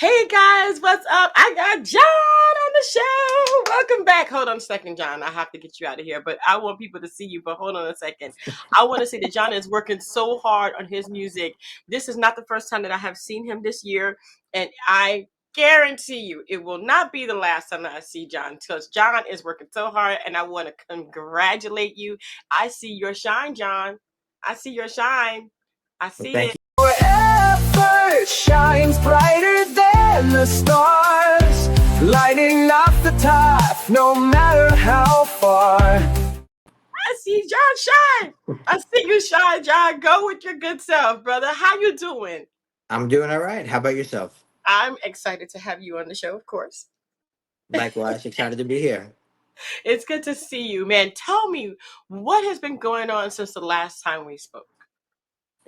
Hey guys, what's up? I got John on the show. Welcome back. Hold on a second, John. I have to get you out of here, but I want people to see you. But hold on a second. I want to say that John is working so hard on his music. This is not the first time that I have seen him this year, and I guarantee you it will not be the last time that I see John because John is working so hard, and I want to congratulate you. I see your shine, John. I see your shine. I Well, see thank it. you. Your effort shines brighter than the stars, lighting up the top no matter how far. I see John shine. I see you shine, John. Go with your good self, brother. How you doing? I'm doing all right. How about yourself? I'm excited to have you on the show, of course. Likewise, excited to be here. It's good to see you, man. Tell me what has been going on since the last time we spoke.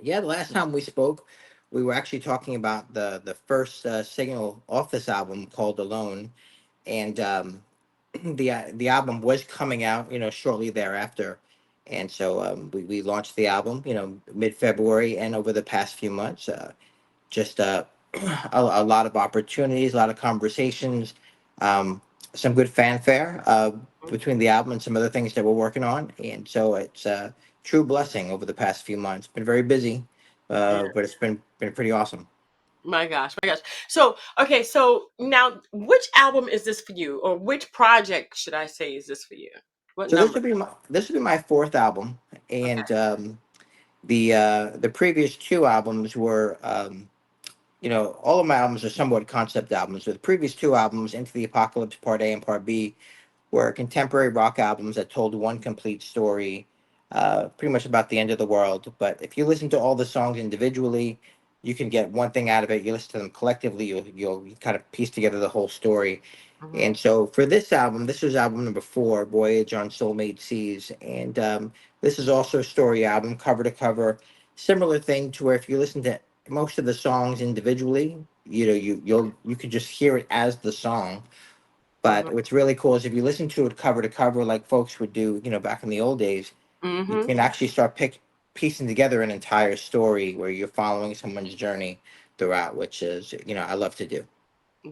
Yeah, the last time we spoke, we were actually talking about the first single off this album called "Alone," and the album was coming out, shortly thereafter, and so we launched the album, mid February, and over the past few months, just a lot of opportunities, a lot of conversations, um, some good fanfare between the album and some other things that we're working on. And so it's a true blessing over the past few months. Been very busy, Yeah. but it's been pretty awesome. My gosh, my gosh. So, okay, so now which album is this for you? Or which project should I say is this for you? What So this number? would be my fourth album, Okay. and the previous two albums were. All of my albums are somewhat concept albums. So the previous two albums, Into the Apocalypse Part A and Part B, were contemporary rock albums that told one complete story, pretty much about the end of the world. But if you listen to all the songs individually, you can get one thing out of it. You listen to them collectively, you'll kind of piece together the whole story. Hmm. And so for this album, this was album number four, Voyage on Soulmate Seas, and this is also a story album, cover to cover. Similar thing to where if you listen to most of the songs individually, you could just hear it as the song, Hmm. but what's really cool is if you listen to it cover to cover, like folks would do, back in the old days, you Hmm. can actually start piecing together an entire story where you're following someone's journey throughout, which is, I love to do.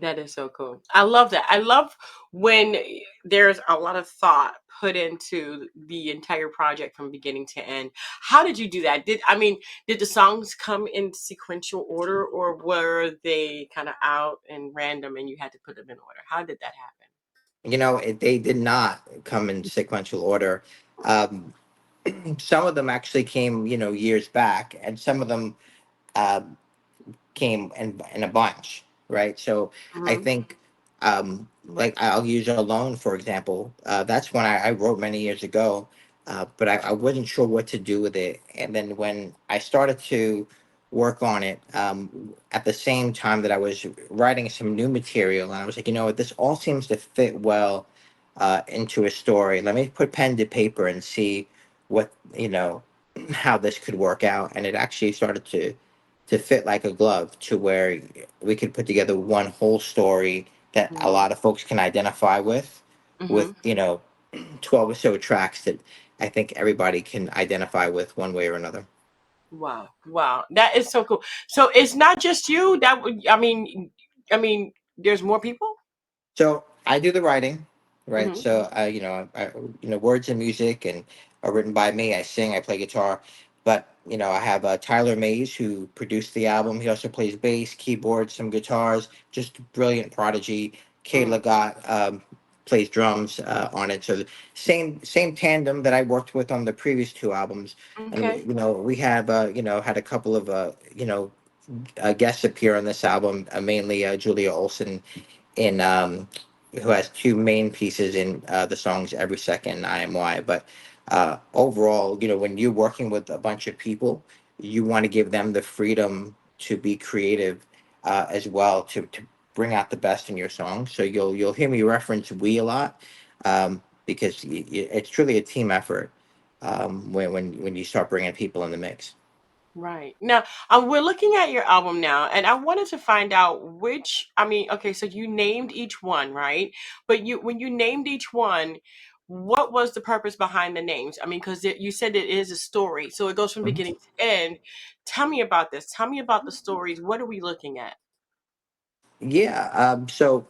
That is so cool. I love that. I love when there's a lot of thought put into the entire project from beginning to end. How did you do that? Did the songs come in sequential order or were they kind of out and random and you had to put them in order? How did that happen? They did not come in sequential order. Um, some of them actually came, years back, and some of them uh, came in a bunch, right? So I Hmm. think, like I'll use Alone for example. That's one I wrote many years ago, but I wasn't sure what to do with it. And then when I started to work on it, at the same time that I was writing some new material, and I was like, you know what, this all seems to fit well into a story. Let me put pen to paper and see what how this could work out. And it actually started to fit like a glove to where we could put together one whole story that a lot of folks can identify with Hmm. 12 or so tracks that I think everybody can identify with one way or another. Wow. Wow. That is so cool. So it's not just you that would, there's more people? So I do the writing, right? Hmm. So words and music and are written by me. I sing, I play guitar, but I have Tyler Mays who produced the album. He also plays bass, keyboards, some guitars. Just brilliant prodigy. Mm. Kayla Gott plays drums on it. So the same tandem that I worked with on the previous two albums, and Okay. we have had a couple of guests appear on this album, mainly Julia Olson in who has two main pieces in the songs "Every Second" and "I Am Why." But overall, when you're working with a bunch of people, you want to give them the freedom to be creative as well to bring out the best in your song. So you'll hear me reference "we" a lot because it's truly a team effort when you start bringing people in the mix. Right. Now, we're looking at your album now, and I wanted to find out okay, so you named each one, right? But when you named each one, what was the purpose behind the names? Because you said it is a story, so it goes from Mhm. beginning to end. Tell me about this. Tell me about the stories. What are we looking at? Yeah. So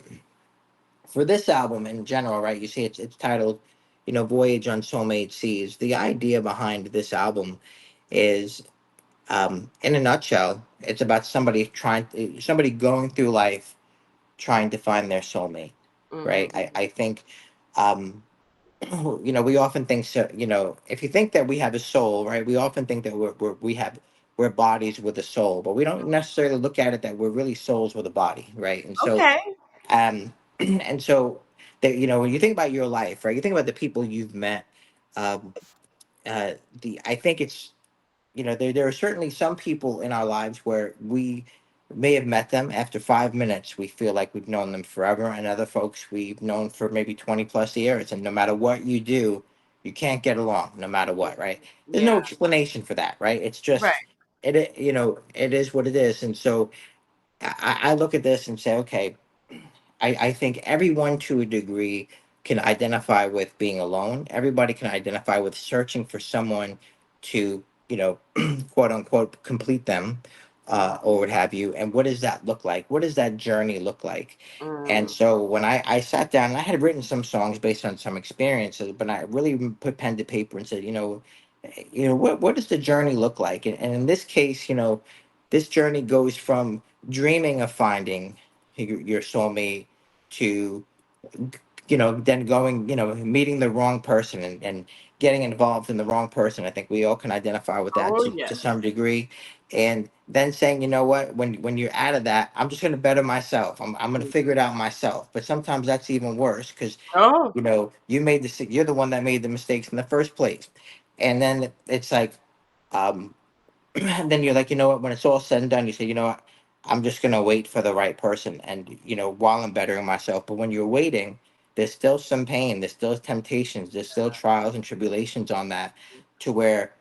for this album in general, right? You see, it's titled, "Voyage on Soulmate Seas." The idea behind this album is, in a nutshell, it's about somebody going through life trying to find their soulmate, right? Mm-hmm. I think, um, we often think so. If you think that we have a soul, right? We often think that we're bodies with a soul, but we don't necessarily look at it that we're really souls with a body, right? And so, Okay. um, and so that when you think about your life, right? You think about the people you've met. Um, I think it's there are certainly some people in our lives where we may have met them after 5 minutes. We feel like we've known them forever, and other folks we've known for maybe 20 plus years. And no matter what you do, you can't get along no matter what, right? There's no Yeah. explanation for that, right? It's Right. just, it is what it is. And so I look at this and say, okay, I think everyone to a degree can identify with being alone. Everybody can identify with searching for someone to, quote unquote, complete them, or what have you. And what does that look like? What does that journey look like? And Mm. so when I sat down, and I had written some songs based on some experiences, but I really put pen to paper and said, what does the journey look like? And in this case, this journey goes from dreaming of finding your soulmate to then going meeting the wrong person and getting involved in the wrong person. I think we all can identify with that Oh to yes. some degree. And then saying, what, when you're out of that, I'm just going to better myself. I'm going to figure it out myself. But sometimes that's even worse because Oh. you're the one that made the mistakes in the first place. And then it's like, um and then you're like, what? When it's all said and done, you say, what? I'm just gonna wait for the right person, and while I'm bettering myself. But when you're waiting, there's still some pain, there's still temptations, there's still trials and tribulations on that, to where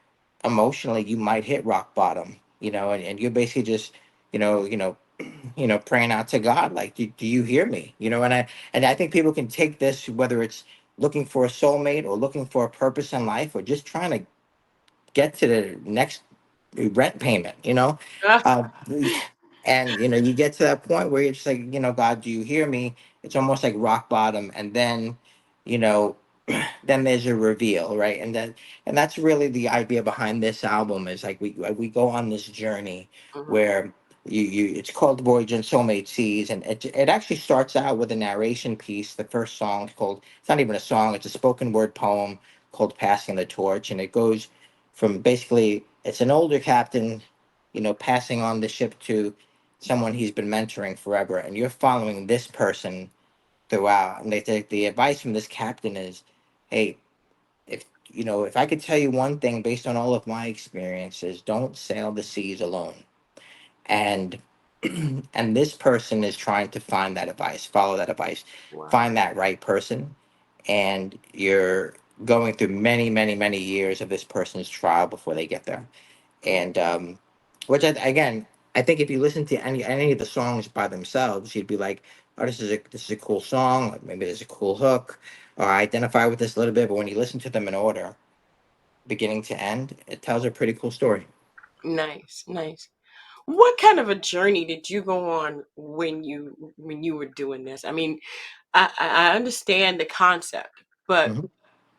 emotionally you might hit rock bottom, and you're basically just, you know, you know, praying out to God, like, do you hear me? And I think people can take this, whether it's looking for a soulmate or looking for a purpose in life or just trying to get to the next rent payment, Ah. uh, and you get to that point where you're just like, God, do you hear me? It's almost like rock bottom, and then you know then there's a reveal, right? And that's really the idea behind this album, is like we go on this journey Mhm. where you it's called Voyage and Soulmate Seas, and it actually starts out with a narration piece. The first song is called, it's not even a song, it's a spoken word poem called Passing the Torch, and it goes from, basically, it's an older captain, passing on the ship to someone he's been mentoring forever, and you're following this person throughout. And they take the advice from this captain is, hey, if I could tell you one thing based on all of my experiences, don't sail the seas alone. And and this person is trying to find that advice, follow that advice, Wow. find that right person. And you're going through many, many, many years of this person's trial before they get there. And which again, I think if you listen to any of the songs by themselves, you'd be like, oh, this is a cool song, or maybe there's a cool hook, or I identify with this a little bit. But when you listen to them in order, beginning to end, it tells a pretty cool story. Nice. Nice. What kind of a journey did you go on when you were doing this? I mean, I understand the concept, but Mhm.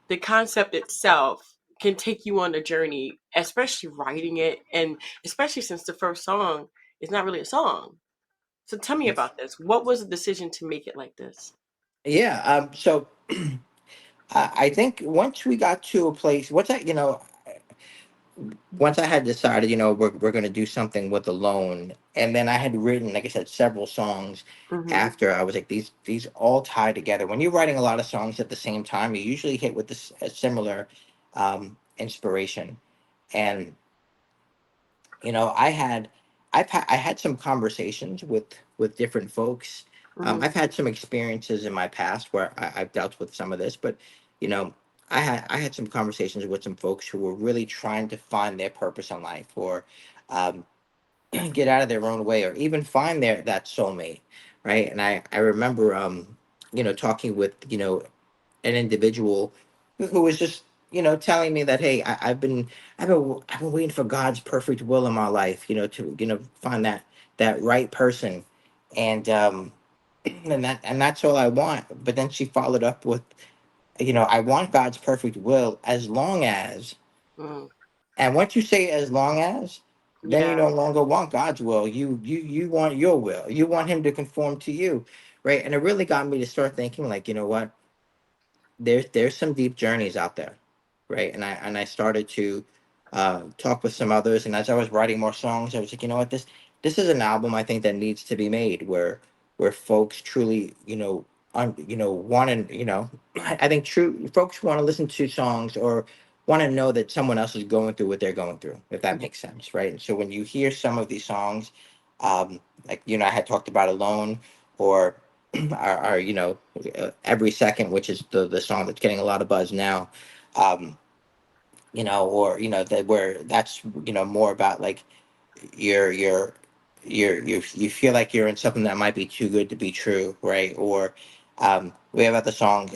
the concept itself can take you on a journey, especially writing it, and especially since the first song is not really a song. So tell me about this. What was the decision to make it like this? Yeah. So I think once we got to a place, once I had decided, we're going to do something with Alone, and then I had written, like I said, several songs Hmm. after. I was like, these all tie together. When you're writing a lot of songs at the same time, you usually hit with this a similar inspiration. And I had I had some conversations with different folks. Hmm. I've had some experiences in my past where I've dealt with some of this, but you know, I had some conversations with some folks who were really trying to find their purpose in life, or um, get out of their own way, or even find that soulmate, right? And I remember talking with an individual who was just telling me that, hey, I've been waiting for God's perfect will in my life, to find that right person. and and that's all I want. But then she followed up with, I want God's perfect will as long as, Mm, and once you say as long as, then you yeah. no longer want God's will. You want your will. You want Him to conform to you, right? And it really got me to start thinking, like, you know what? There's some deep journeys out there, right? And I started to talk with some others, and as I was writing more songs, I was like, you know what, this is an album I think that needs to be made, where folks truly, want to, I think true folks want to listen to songs, or want to know that someone else is going through what they're going through, if that makes sense, right? And so when you hear some of these songs, like, I had talked about Alone, or are every second, which is the song that's getting a lot of buzz now, um or that, where that's more about, like, you're you're you feel like you're in something that might be too good to be true, right? Or we have another song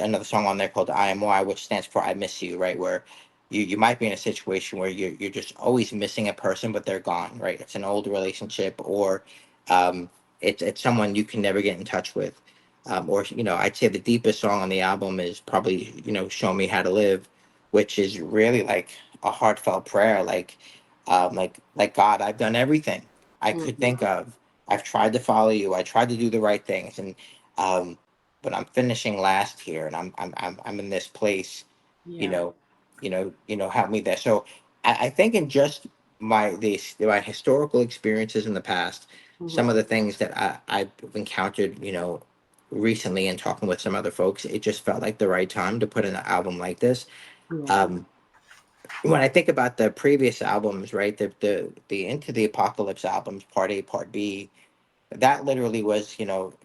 on there called IMY, which stands for I Miss You, right? Where you might be in a situation where you're just always missing a person, but they're gone, right? It's an old relationship, or um it's someone you can never get in touch with. Or, I'd say the deepest song on the album is probably, Show Me How to Live, which is really like a heartfelt prayer, like, God, I've done everything I could Hmm. think of. I've tried to follow you. I tried to do the right things, and um, but I'm finishing last here, and I'm in this place. You Yeah. know, help me there. So I think in just my historical experiences in the past, some Hmm. of the things that I've encountered, recently, and talking with some other folks, it just felt like the right time to put in an album like this. Yeah. Um, when I think about the previous albums, right, the Into the Apocalypse albums, Part A, Part B, that literally was,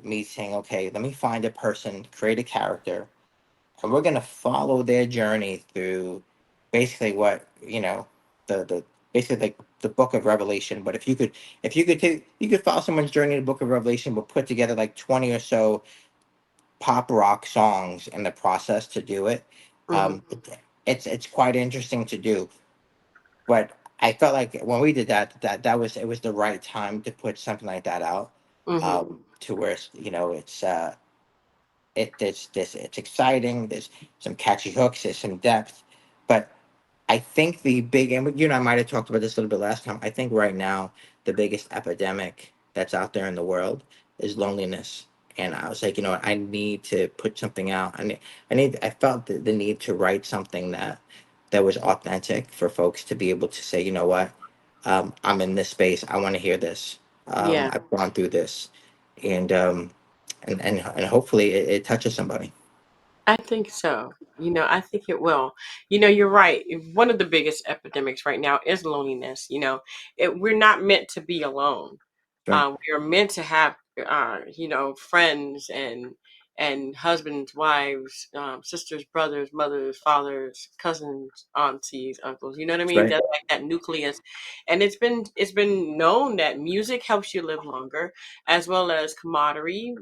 me saying, okay, let me find a person, create a character, and we're gonna follow their journey through basically what, the basically like the Book of Revelation. But you could follow someone's journey in the Book of Revelation, but put together like 20 or so pop rock songs in the process to do it. Hmm. It's quite interesting to do, but I felt like when we did that was it was the right time to put something like that out, Hmm. to where it's exciting. There's some catchy hooks. There's some depth, but I think the big, and you and I might have talked about this a little bit last time. I think right now the biggest epidemic that's out there in the world is loneliness. And I was like, you know what, I need to put something out. I felt the need to write something that was authentic for folks to be able to say, you know what, I'm in this space. I want to hear this. Yeah. I've gone through this, and and hopefully it touches somebody. I think so. I think it will. You're right. One of the biggest epidemics right now is loneliness. We're not meant to be alone. Right. We are meant to have, friends and husbands, wives, sisters, brothers, mothers, fathers, cousins, aunties, uncles. You know what I mean? Right. That's like that nucleus. And it's been known that music helps you live longer, as well as camaraderie.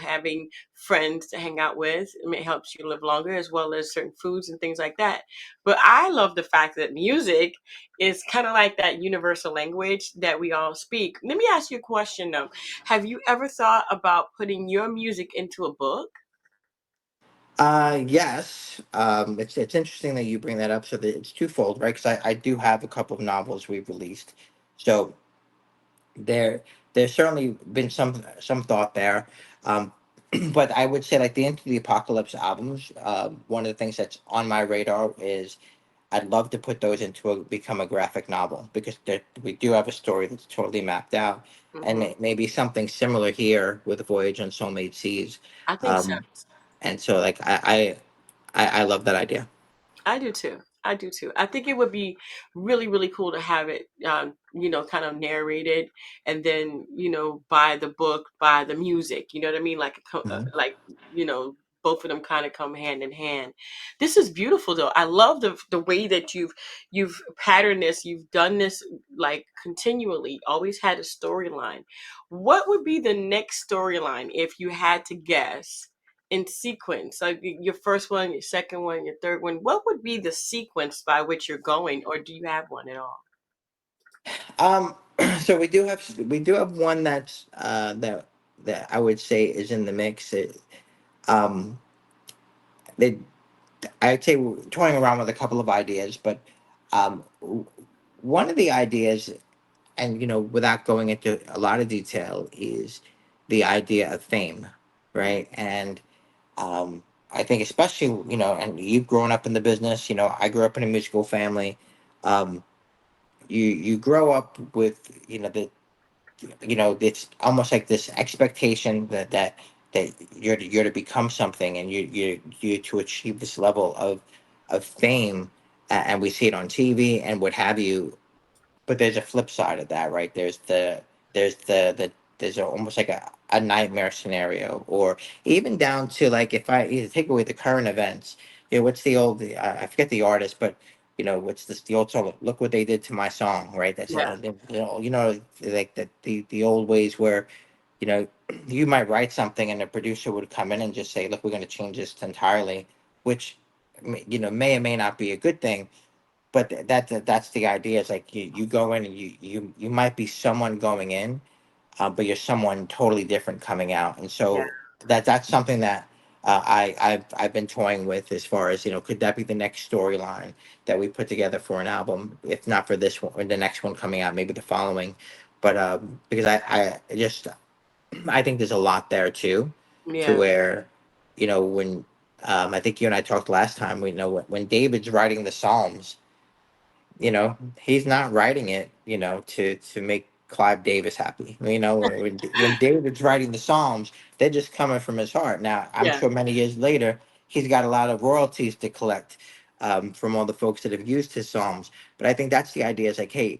Having friends to hang out with, it helps you live longer, as well as certain foods and things like that. But I love the fact that music is kind of like that universal language that we all speak. Let me ask you a question though. Have you ever thought about putting your music into a book? Yes. It's interesting that you bring that up. So that it's twofold, right? Because I do have a couple of novels we've released. So there there's certainly been some thought there. Um, but I would say, like, the Into the Apocalypse albums, one of the things that's on my radar is I'd love to put those into become a graphic novel, because we do have a story that's totally mapped out, and Hmm. maybe something similar here with Voyage on Soulmate Seas. I think so. Um, and so, like, I love that idea. I do too. I do too. I think it would be really, really cool to have it, kind of narrated, and then, by the book, by the music. You know what I mean? Mhm. Like, you know, both of them kind of come hand in hand. This is beautiful, though. I love the way that you've patterned this. You've done this like continually. Always had a storyline. What would be the next storyline if you had to guess? In sequence, like your first one, your second one, your third one, what would be the sequence by which you're going, or do you have one at all? Um, so we do have one that that I would say is in the mix. Um, they, I'd say we're toying around with a couple of ideas, but one of the ideas, and without going into a lot of detail, is the idea of fame, right? And I think especially and you've grown up in the business. I grew up in a musical family. Um, you grow up with it's almost like this expectation that you're to become something, and you to achieve this level of fame, and we see it on TV and what have you. But there's a flip side of that, right? There's almost like a nightmare scenario, or even down to, like, if I take away the current events, what's the old, I forget the artist, but what's this, the old song, "Look what they did to my song," right? That's Yeah. like the old ways where you know you might write something and a producer would come in and just say, "Look, we're going to change this entirely," which may or may not be a good thing, but that's the idea. It's like you go in and you might be someone going in, but you're someone totally different coming out. And Yeah. so that's something that I've been toying with, as far as could that be the next storyline that we put together for an album, if not for this one or the next one coming out, maybe the following. But because I think there's a lot there too, to Yeah. where when I think you and I talked last time, we know when David's writing the Psalms, he's not writing it, to make Clive Davis happy. When David's writing the Psalms, they're just coming from his heart. Now, I'm Yeah. sure many years later, he's got a lot of royalties to collect, from all the folks that have used his Psalms. But I think that's the idea. Is like, hey,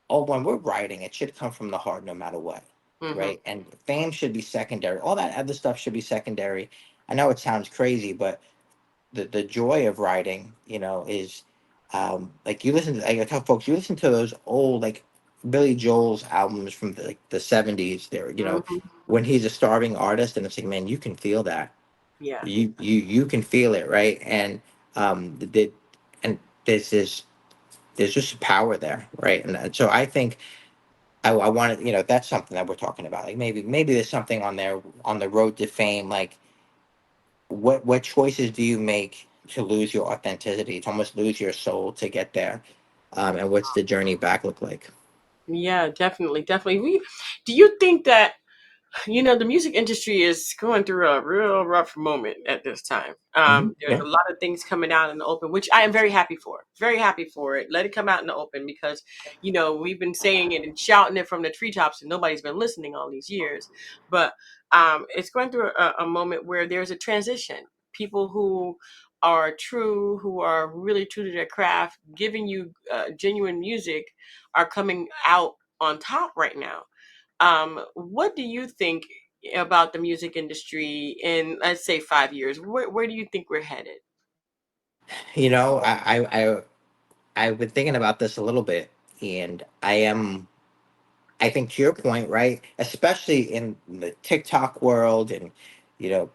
when we're writing, it should come from the heart, no matter what, Hmm. right? And fame should be secondary. All that other stuff should be secondary. I know it sounds crazy, but the joy of writing, is, like, you listen to, like, I tell folks, you listen to those old, like, Billy Joel's albums from the 70s there, Hmm. when he's a starving artist, and it's like, man, you can feel that. Yeah. You can feel it, right? And and there's just power there, right? And so I think I wanted, that's something that we're talking about. Like, maybe there's something on there on the road to fame, like, what choices do you make to lose your authenticity, to almost lose your soul to get there, and what's the journey back look like? Yeah, definitely, definitely. Do you think that the music industry is going through a real rough moment at this time? There's Yeah. a lot of things coming out in the open, which I am very happy for. Very happy for it. Let it come out in the open, because we've been saying it and shouting it from the treetops, and nobody's been listening all these years. But it's going through a moment where there's a transition. People who are really true to their craft, giving you genuine music, are coming out on top right now. What do you think about the music industry in, let's say, 5 years? Where do you think we're headed? you know I, I I I've been thinking about this a little bit, and I think, to your point, right, especially in the TikTok world, and you know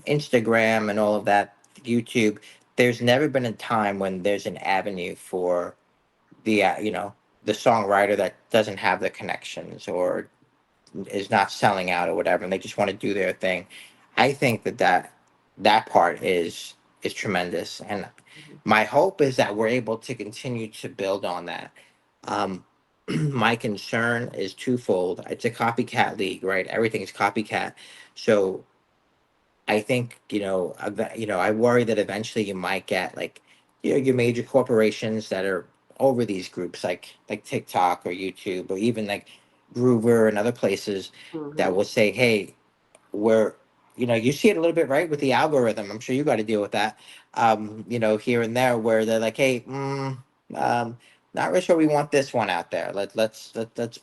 Instagram and all of that, YouTube, there's never been a time when there's an avenue for the songwriter that doesn't have the connections, or is not selling out or whatever, and they just want to do their thing. I think that part is tremendous, and Mhm. my hope is that we're able to continue to build on that. Um, my concern is twofold. It's a copycat league, right? Everything's copycat, so I think I worry that eventually you might get, like, your major corporations that are over these groups, like TikTok or YouTube, or even like Groover and other places, that Mhm. will say, "Hey, we're," you see it a little bit, right, with the algorithm. I'm sure you got to deal with that, here and there, where they're like, "Hey, um, not really sure we want this one out there. Let's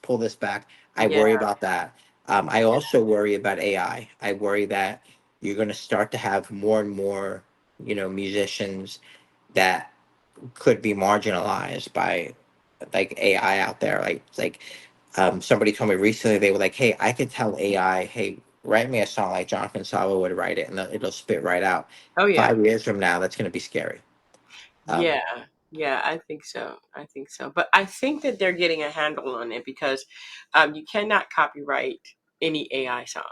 pull this back." I Yeah. worry about that. I also worry about AI. I worry that you're going to start to have more and more, musicians that could be marginalized by, like, AI out there. Like, somebody told me recently, they were like, "Hey, I could tell AI, hey, write me a song like Jonathan Salo would write it, and it'll spit right out." Oh yeah. 5 years from now, that's going to be scary. Um, Yeah. Yeah, I think so. I think so. But I think that they're getting a handle on it, because you cannot copyright. any AI song.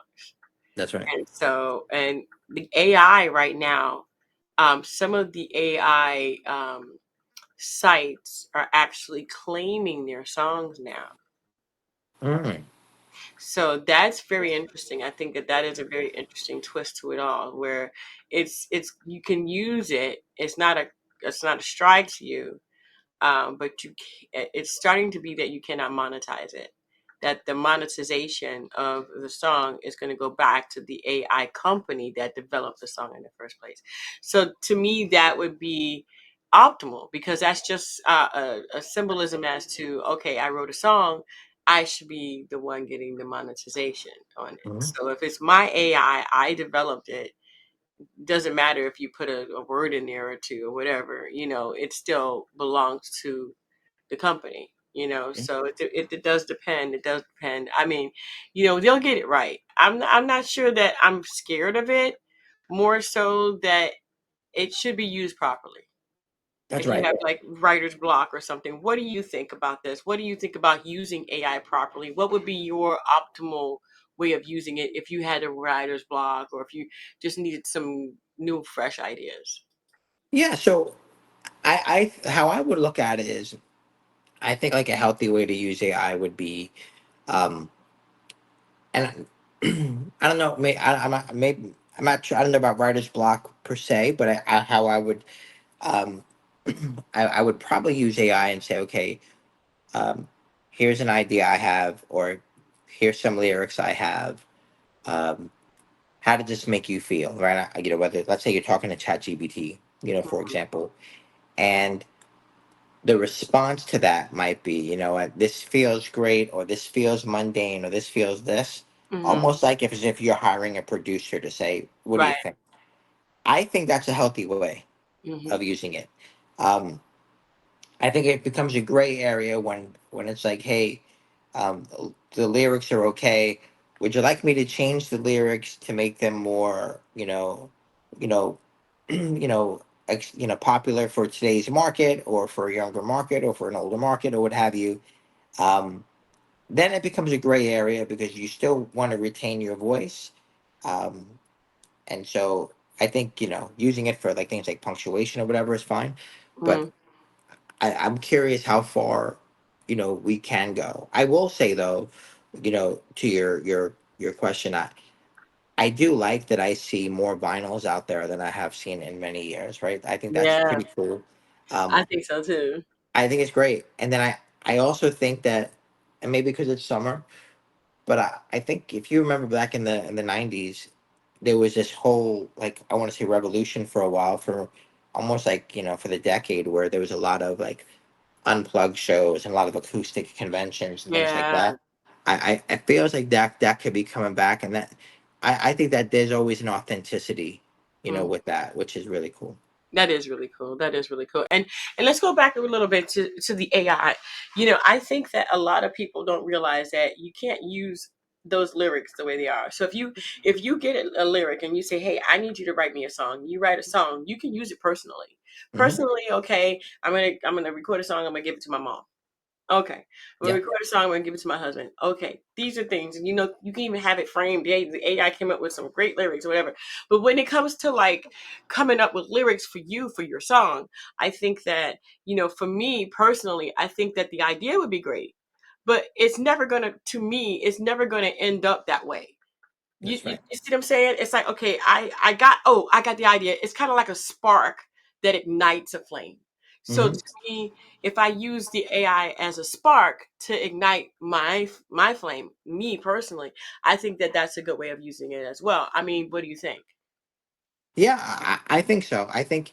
That's right. And so, and the AI right now, some of the AI sites are actually claiming their songs now. Mm, So that's very interesting. I think that that is a very interesting twist to it all, where it's you can use it. It's not a strike to you, but it's starting to be that you cannot monetize it. That the monetization of the song is going to go back to the AI company that developed the song in the first place. So to me, that would be optimal because that's just a symbolism as to, okay, I wrote a song, I should be the one getting the monetization on it. mm, So if it's my AI, I developed it, doesn't matter if you put a word in there or two or whatever, it still belongs to the company, mm. so it does depend. It does depend. I mean, they'll get it right. I'm not sure that I'm scared of it, more so that it should be used properly. That's If you right. have like writer's block or something, what do you think about this? What do you think about using AI properly? What would be your optimal way of using it if you had a writer's block or if you just needed some new, fresh ideas? Yeah. So how I would look at it is, I think like a healthy way to use AI would be, um, and I don't know, I'm not, maybe I'm not sure. I don't know about writer's block per se, but how I would, um, I would probably use AI and say, okay, um, here's an idea I have, or here's some lyrics I have. Um, how did this make you feel, right? Whether, let's say you're talking to ChatGPT, for example, and the response to that might be, this feels great, or this feels mundane, or this feels this. Mm-hmm. Almost like if, as if you're hiring a producer to say, what do you Right. think? I think that's a healthy way Mm-hmm. of using it. Um, I think it becomes a gray area when it's like, hey, um, the lyrics are okay. Would you like me to change the lyrics to make them more, you know, popular for today's market, or for a younger market, or for an older market, or what have you? Um, then it becomes a gray area because you still want to retain your voice. Um, and so I think, using it for like things like punctuation or whatever is fine. But Mm-hmm. I'm curious how far, we can go. I will say though, to your question, I do like that I see more vinyls out there than I have seen in many years, right? I think that's Yeah, pretty cool. I Um, think so too. I think it's great. And then I also think that, and maybe because it's summer, but I think if you remember back in the 90s, there was this whole, like, I want to say revolution for a while, for almost like, for the decade, where there was a lot of like unplugged shows and a lot of acoustic conventions and things like Yeah. that. I feels like that could be coming back, and that I think that there's always an authenticity, Mm. with that, which is really cool. That is really cool. That is really cool. And let's go back a little bit to the AI. I think that a lot of people don't realize that you can't use those lyrics the way they are. So if you get a lyric and you say, "Hey, I need you to write me a song." You write a song. You can use it personally. Hmm. Personally, okay. I'm gonna record a song. I'm gonna give it to my mom. Okay. I'm gonna Yeah. record a song. I'm gonna give it to my husband. Okay. These are things, and you can even have it framed. The AI came up with some great lyrics or whatever. But when it comes to like coming up with lyrics for you for your song, I think that, for me personally, I think that the idea would be great. But to me, it's never gonna end up that way. You, That's you, right. you see what I'm saying? It's like, okay, I got the idea. It's kind of like a spark that ignites a flame. So Hmm. to me, if I use the AI as a spark to ignite my flame, me personally, I think that that's a good way of using it as well. I mean, what do you think? Yeah, I think so. I think,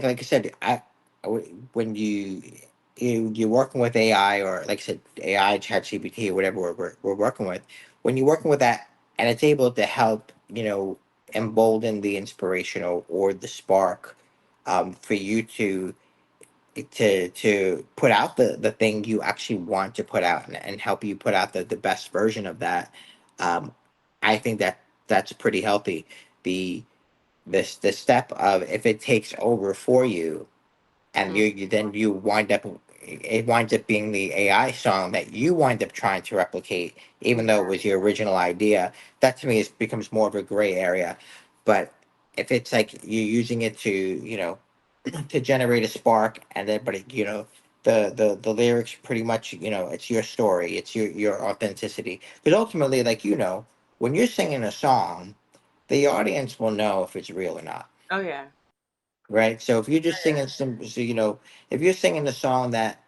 like I said, when you're working with AI, or like I said, AI, ChatGPT, or whatever we're working with, when you're working with that, and it's able to help, embolden the inspiration, or the spark, for you to put out the thing you actually want to put out, and help you put out the best version of that. Um, I think that's pretty healthy. The step of, if it takes over for you, and Mm, then you wind up it winds up being the AI song that you wind up trying to replicate, even though it was your original idea. That to me is becomes more of a gray area. But if it's like you're using it to, to generate a spark, and then but the lyrics pretty much, it's your story, it's your authenticity. Because ultimately, like, when you're singing a song, the audience will know if it's real or not, Oh yeah. right? So if you're just singing some, so, if you're singing a song that,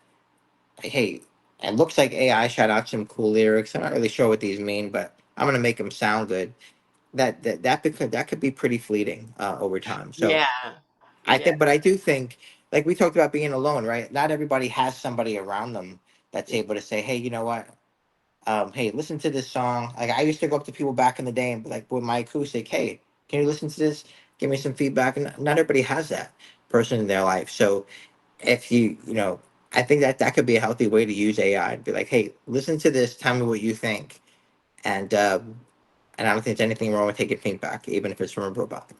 hey, it looks like AI shot out some cool lyrics. I'm not really sure what these mean, but I'm gonna make them sound good. That could be pretty fleeting over time. So Yeah. I Yeah. think, but I do think, like we talked about being alone, right? Not everybody has somebody around them that's able to say, hey, you know what? Hey, listen to this song. Like I used to go up to people back in the day and be like with my acoustic, hey, can you listen to this? Give me some feedback. And not everybody has that person in their life. So if I think that could be a healthy way to use AI and be like, hey, listen to this, tell me what you think. And I don't think there's anything wrong with taking feedback, even if it's from a robot.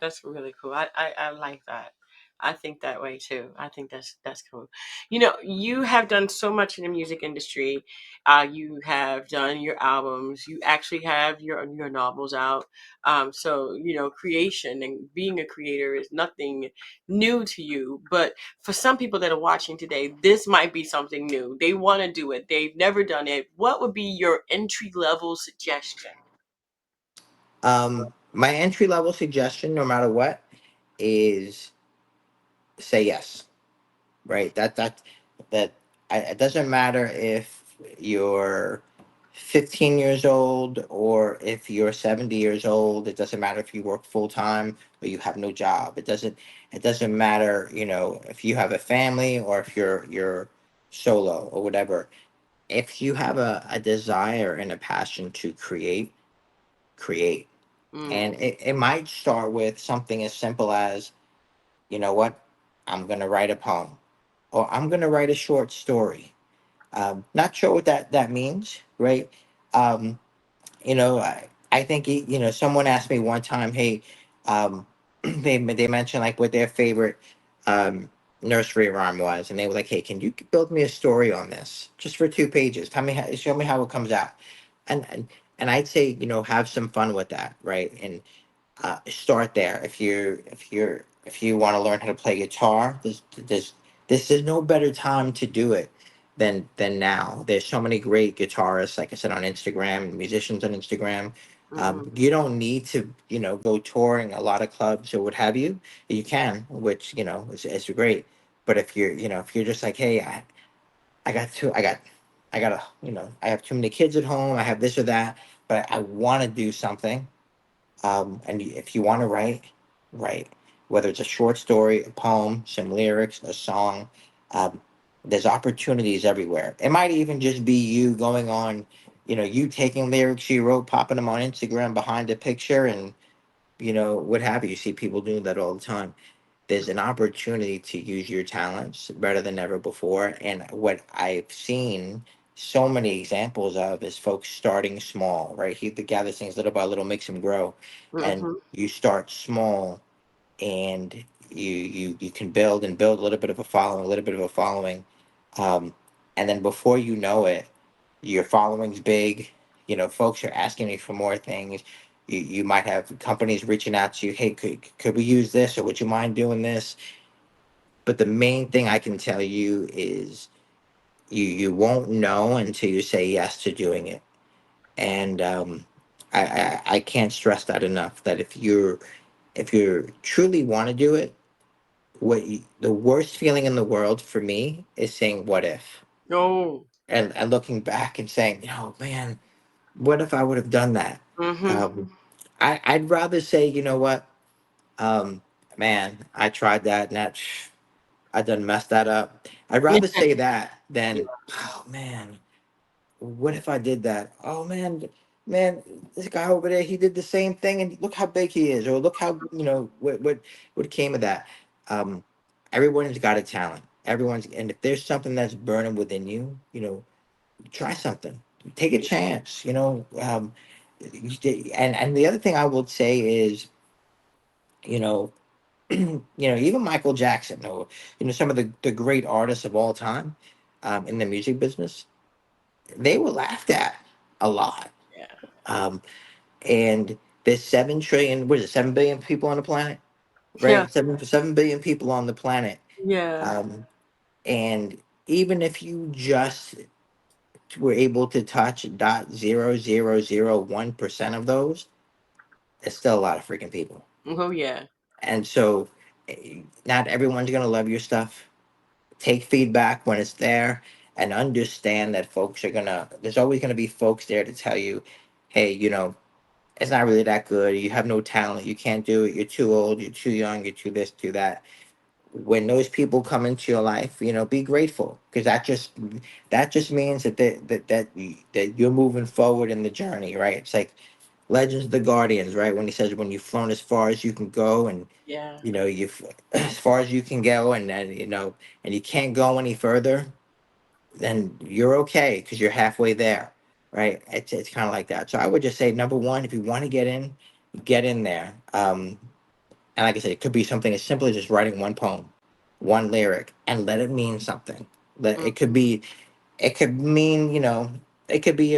That's really cool. I like that. I think that way too. I think that's cool. You have done so much in the music industry. You have done your albums. You actually have your novels out. So creation and being a creator is nothing new to you. But for some people that are watching today, this might be something new. They want to do it. They've never done it. What would be your entry level suggestion? My entry level suggestion, no matter what, is say yes. Right? It doesn't matter if you're 15 years old or if you're 70 years old. It doesn't matter if you work full time or you have no job. It doesn't matter, if you have a family or if you're solo or whatever. If you have a desire and a passion to create, create. And Mm, it might start with something as simple as, you know what, I'm gonna write a poem or I'm gonna write a short story. Not sure what that means, right? Um, I think someone asked me one time, hey, they mentioned like what their favorite um, nursery rhyme was, and they were like, hey, can you build me a story on this just for 2 pages? Show me how it comes out, and I'd say have some fun with that, right? And start there. If you want to learn how to play guitar, this is no better time to do it than now. There's so many great guitarists, like I said, on Instagram, musicians on Instagram. mm-hmm. You don't need to go touring a lot of clubs or what have you. You can, which is great. But if you're just like, hey, I got two I got I have too many kids at home, I have this or that, but I want to do something. And if you want to write, write. Whether it's a short story, a poem, some lyrics, a song, um, there's opportunities everywhere. It might even just be you going on, you taking lyrics you wrote, popping them on Instagram behind a picture, and what have you. You see people doing that all the time. There's an opportunity to use your talents better than ever before. And what I've seen so many examples of is folks starting small, right? The guy that sings little by little makes him grow. And Mm-hmm. you start small and you can build and build a little bit of a following, a little bit of a following. Um, and then before you know it, your following's big. Folks are asking you for more things. You might have companies reaching out to you. Hey, could we use this, or would you mind doing this? But the main thing I can tell you is you won't know until you say yes to doing it. And I can't stress that enough. That if you truly want to do it, the worst feeling in the world for me is saying what if, Oh. and looking back and saying, man, what if I would have done that? Mm-hmm. I'd rather say, what, um, man, I tried that and I done messed that up. I'd rather say that than, oh man, what if I did that? Oh man, this guy over there, he did the same thing, and look how big he is, or look how what came of that. Um, Everyone's got a talent. And if there's something that's burning within you, try something. Take a chance. And the other thing I will say is, you know, Even Michael Jackson, or some of the great artists of all time, in the music business, they were laughed at a lot. Yeah. Um, and there's 7 trillion, what is it, 7 billion people on the planet, Yeah. right? 7 billion people on the planet. Yeah. Um, and even if you just were able to touch 0.0001% of those, it's still a lot of freaking people. Oh yeah. And so, not everyone's gonna love your stuff. Take feedback when it's there, and understand that there's always gonna be folks there to tell you, hey, it's not really that good. You have no talent. You can't do it. You're too old. You're too young. You're too this, too that. When those people come into your life, be grateful, because that just means that you're moving forward in the journey, right? It's like Legends of the Guardians, right? When he says, when you've flown as far as you can go, and Yeah. you've as far as you can go, and then and you can't go any further, then you're okay, because you're halfway there, right? It's kind of like that. So I would just say, number one, if you want to get in there. And like I said, it could be something as simple as just writing one poem, one lyric, and let it mean something. Let Mm. it could mean, it could be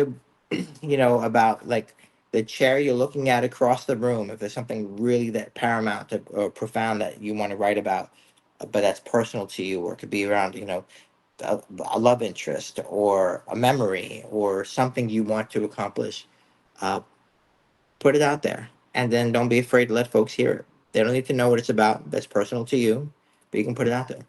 about, like, the chair you're looking at across the room. If there's something really that paramount or profound that you want to write about, but that's personal to you, or it could be around, a love interest, or a memory, or something you want to accomplish. Uh, Put it out there, and then don't be afraid to let folks hear it. They don't need to know what it's about. That's personal to you, but you can put it out there.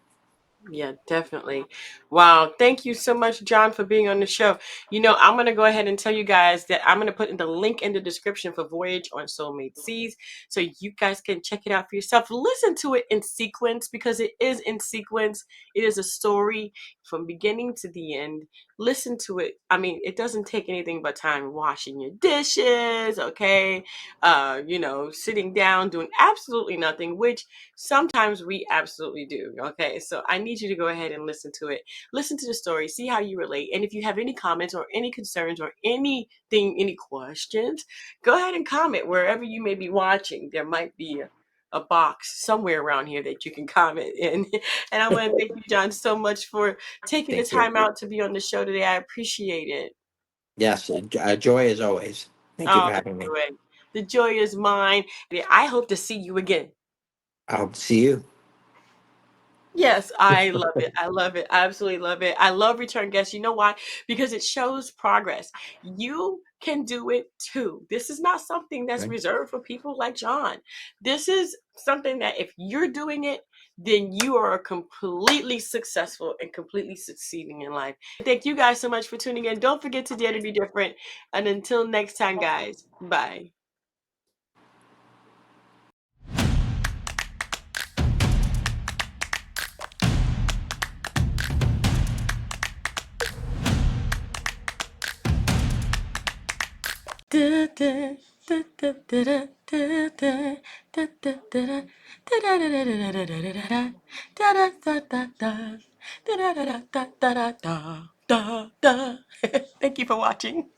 Yeah, definitely. Wow. Thank you so much, John, for being on the show. I'm going to go ahead and tell you guys that I'm going to put in the link in the description for Voyage on Soulmate Seas, so you guys can check it out for yourself. Listen to it in sequence, because it is in sequence. It is a story from beginning to the end. Listen to it. I mean, it doesn't take anything but time washing your dishes, okay? Sitting down, doing absolutely nothing, which sometimes we absolutely do. Okay. So I need you to go ahead and listen to it. Listen to the story, see how you relate. And if you have any comments or any concerns or anything, any questions, go ahead and comment wherever you may be watching. There might be a box somewhere around here that you can comment in. And I want to thank you, John, so much for taking the Thank you. time out to be on the show today. I appreciate it. Yes, joy as always. Thank you Oh, for having me. the joy is mine. I hope to see you again. I hope to see you. Yes, I love it. I love it. I absolutely love it. I love return guests. You know why? Because it shows progress. You can do it too. This is not something that's Right? reserved for people like John. This is something that if you're doing it, then you are completely successful and completely succeeding in life. Thank you guys so much for tuning in. Don't forget to dare to be different. And until next time, guys, bye. Thank you for watching.